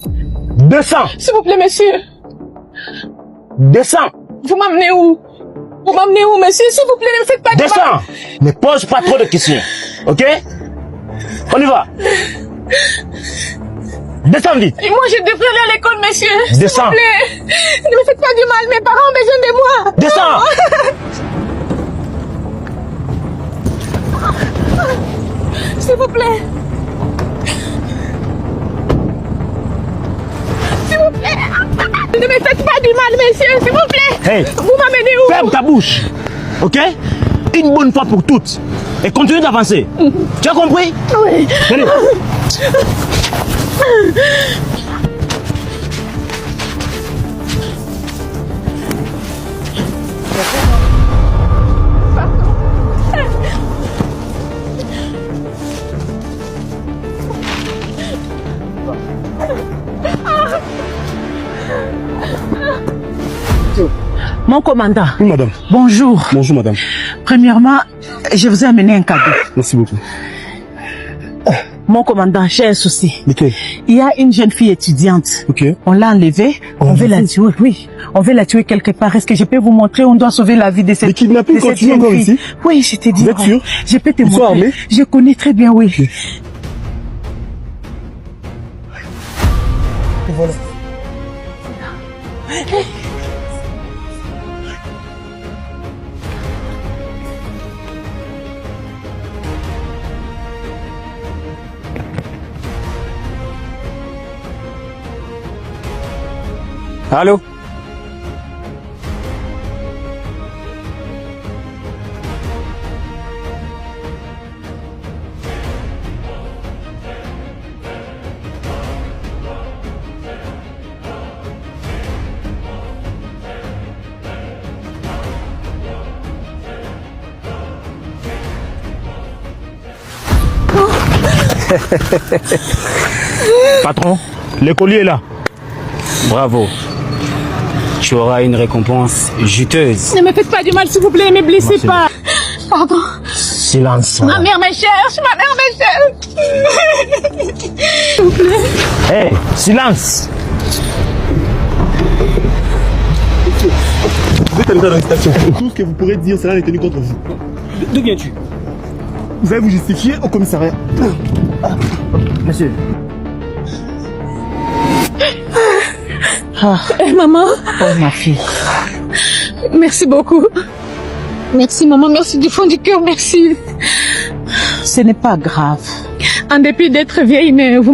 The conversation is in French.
Descends. S'il vous plaît, monsieur. Descends. Vous m'amenez où? Vous m'amenez où, monsieur? S'il vous plaît, ne me faites pas de mal. Descends. Ne pose pas trop de questions. Ok? On y va. Descends vite. Et moi, je devrais aller à l'école, monsieur. Descends. S'il vous plaît. Ne me faites pas du mal. Mes parents ont besoin de moi. Descends. S'il vous plaît. S'il vous plaît. Ne me faites pas du mal, monsieur. S'il vous plaît. Hey. Vous m'amenez où? Ferme ta bouche. Ok? Une bonne fois pour toutes. Et continue d'avancer. Tu as compris? Oui. Allez. Mon commandant. Oui, madame. Bonjour. Bonjour, madame. Premièrement, je vous ai amené un cadeau. Merci beaucoup. Mon commandant, j'ai un souci. Lequel? Il y a une jeune fille étudiante. Ok. On l'a enlevée. On veut la tuer. Oui. On veut la tuer quelque part. Est-ce que je peux vous montrer? On doit sauver la vie de cette, Les kidnappings de cette continuent jeune encore fille. ici? Oui, je t'ai dit. Vous êtes sûr? Je peux te Ils sont montrer. armés? Je connais très bien, oui. Ok. Et voilà. Allô? Patron, le colis est là. Bravo. Tu auras une récompense juteuse. Ne me faites pas du mal, s'il vous plaît. Ne me blessez Merci. pas. Pardon. Silence. Ma mère me cherche. Ma mère me cherche. S'il vous plaît. Hey, silence. Vous êtes à l'état d'arrestation. Tout ce que vous pourrez dire sera retenu contre vous. D'où viens-tu? Vous allez vous justifier au commissariat. Monsieur. Maman. Oh, ma fille. Merci beaucoup. Merci, maman. Merci du fond du cœur. Merci. Ce n'est pas grave. En dépit d'être vieille, mais vous